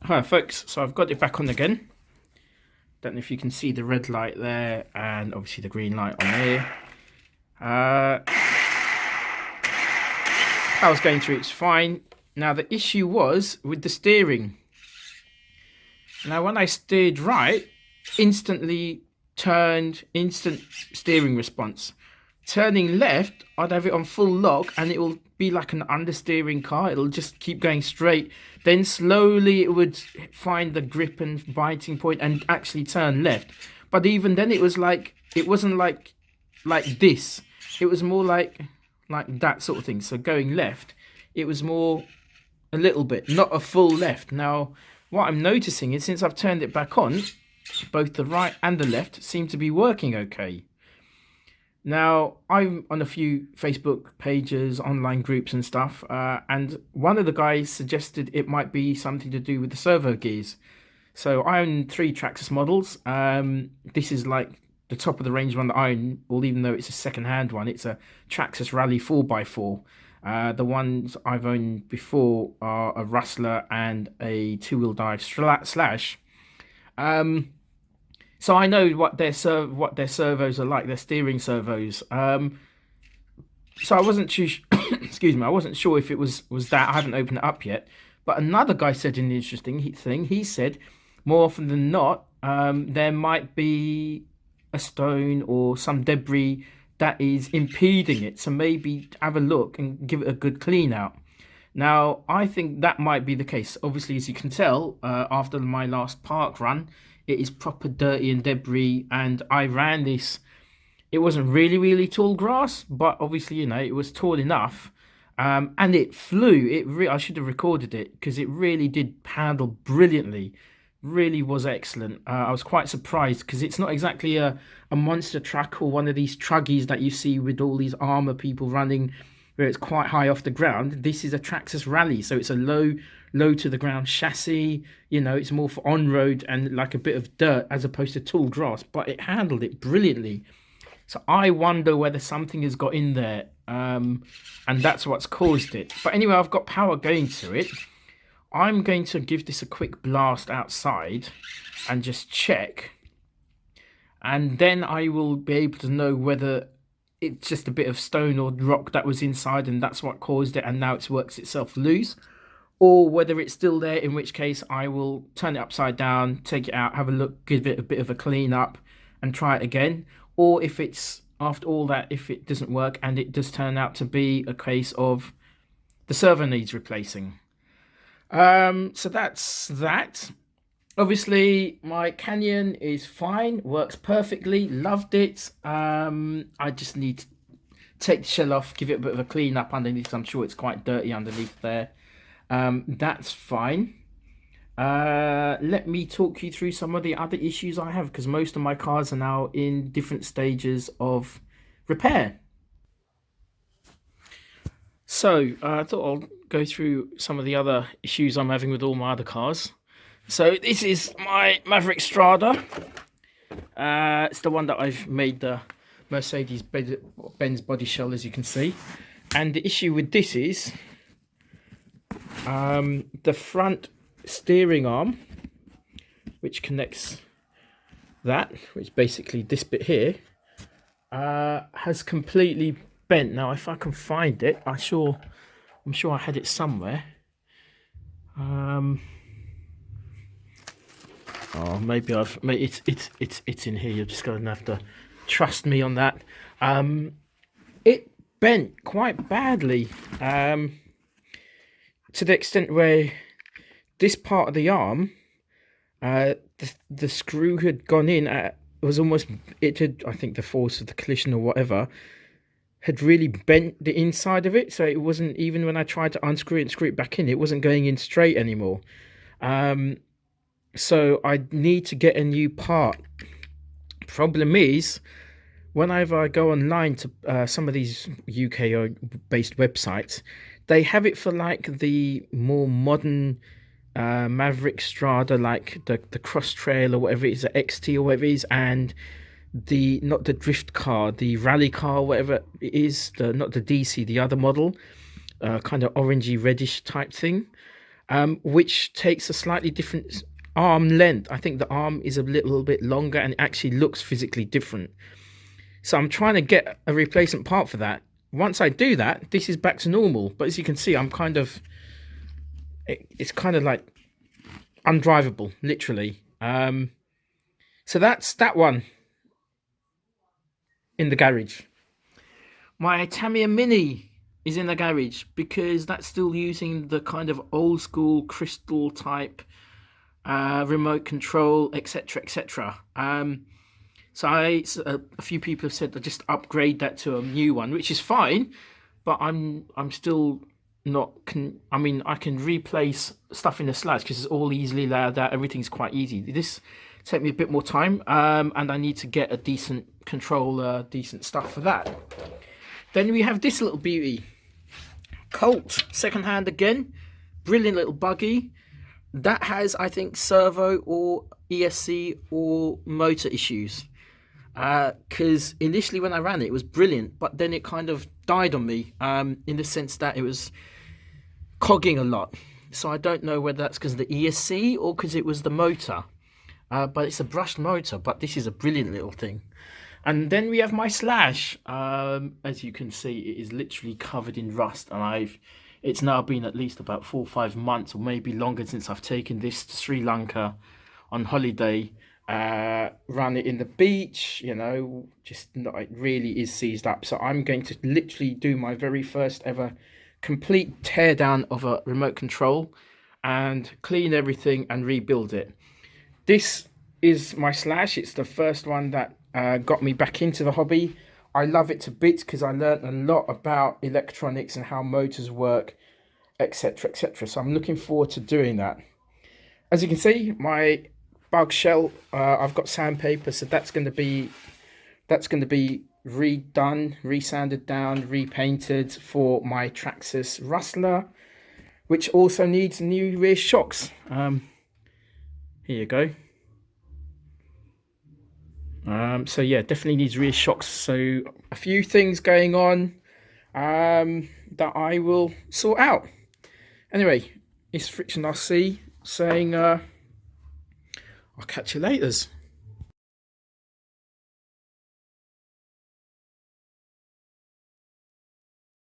Hi folks, so I've got it back on again. Don't know if you can see the red light there and obviously the green light on there. Power's going through, it's fine. Now the issue was with the steering. Now when I steered right, instantly turned, instant steering response. Turning left, I'd have it on full lock and it will be like an understeering car. It'll just keep going straight. Then slowly it would find the grip and biting point and actually turn left. But even then it was like, it wasn't like this. It was more like that sort of thing. So going left, it was more a little bit, not a full left. Now, what I'm noticing is since I've turned it back on, both the right and the left seem to be working okay. Now, I'm on a few Facebook pages, online groups and stuff, and one of the guys suggested it might be something to do with the servo gears. So I own 3 Traxxas models. This is like the top of the range one that I own, or even though it's a second-hand one, it's a Traxxas Rally 4x4. The ones I've owned before are a Rustler and a 2-wheel drive Slash. So I know what their servos are like, their steering servos. So I wasn't too, excuse me, I wasn't sure if it was that. I haven't opened it up yet. But another guy said an interesting thing. He said, more often than not, there might be a stone or some debris that is impeding it. So maybe have a look and give it a good clean out. Now, I think that might be the case. Obviously, as you can tell, after my last park run, it is proper dirty and debris, and I ran this. It wasn't really tall grass, but obviously, you know, it was tall enough, and it flew. I should have recorded it because it really did handle brilliantly. Really was excellent. I was quite surprised because it's not exactly a monster truck or one of these truggies that you see with all these armor people running, where it's quite high off the ground. This is a Traxxas Rally, so it's a low to the ground chassis. You know, it's more for on-road and like a bit of dirt as opposed to tall grass, but it handled it brilliantly. So I wonder whether something has got in there, and that's what's caused it. But anyway, I've got power going to it. I'm going to give this a quick blast outside and just check, and then I will be able to know whether it's just a bit of stone or rock that was inside and that's what caused it and now it works itself loose, or whether it's still there, in which case I will turn it upside down, take it out, have a look, give it a bit of a clean up and try it again. Or if it's, after all that, if it doesn't work and it does turn out to be a case of the servo needs replacing. So that's that. Obviously my Canyon is fine, works perfectly, loved it. I just need to take the shell off, give it a bit of a clean up underneath. I'm sure it's quite dirty underneath there. That's fine. Let me talk you through some of the other issues I have, because most of my cars are now in different stages of repair. So I thought I'll go through some of the other issues I'm having with all my other cars. So this is my Maverick Strada. It's the one that I've made the Mercedes-Benz body shell, as you can see. And the issue with this is the front steering arm, which connects that, which basically this bit here, has completely bent. Now, if I can find it, I'm sure I had it somewhere. Oh, maybe it's in here. You're just going to have to trust me on that. It bent quite badly, to the extent where this part of the arm, the screw had gone in. It was almost, it had, I think the force of the collision or whatever had really bent the inside of it, so it wasn't, even when I tried to unscrew it and screw it back in, it wasn't going in straight anymore. So I need to get a new part. Problem is, whenever I go online to some of these UK based websites, they have it for like the more modern Maverick Strada, like the Cross Trail or whatever it is, the XT or whatever it is, and the, not the drift car, the rally car, whatever it is, not the DC, the other model, kind of orangey reddish type thing. which takes a slightly different arm length. I think the arm is a little bit longer and it actually looks physically different. So I'm trying to get a replacement part for that. Once I do that, this is back to normal. But as you can see, it's kind of like undrivable, literally. So that's that one in the garage. My Tamiya Mini is in the garage because that's still using the kind of old school crystal type remote control, etc., etc. So a few people have said to just upgrade that to a new one, which is fine, but I'm still not. I mean, I can replace stuff in the Slash because it's all easily laid out. Everything's quite easy. This take me a bit more time, and I need to get a decent controller, decent stuff for that. Then we have this little beauty, Colt, secondhand again, brilliant little buggy. That has, I think, servo or ESC or motor issues. Because initially when I ran it, it was brilliant, but then it kind of died on me in the sense that it was cogging a lot. So I don't know whether that's because of the ESC or because it was the motor. But it's a brushed motor, but this is a brilliant little thing. And then we have my Slash. As you can see, it is literally covered in rust, and it's now been at least about 4 or 5 months, or maybe longer, since I've taken this to Sri Lanka on holiday. Ran it in the beach, you know, just not, it really is seized up. So I'm going to literally do my very first ever complete teardown of a remote control and clean everything and rebuild it. This is my Slash. It's the first one that got me back into the hobby. I love it to bits because I learned a lot about electronics and how motors work, etc., etc. So I'm looking forward to doing that. As you can see, my bug shell, I've got sandpaper, so that's going to be redone, resanded down, repainted for my Traxxas Rustler, which also needs new rear shocks. Here you go. So yeah, definitely needs rear shocks. So a few things going on that I will sort out. Anyway, it's Friction RC saying I'll catch you later.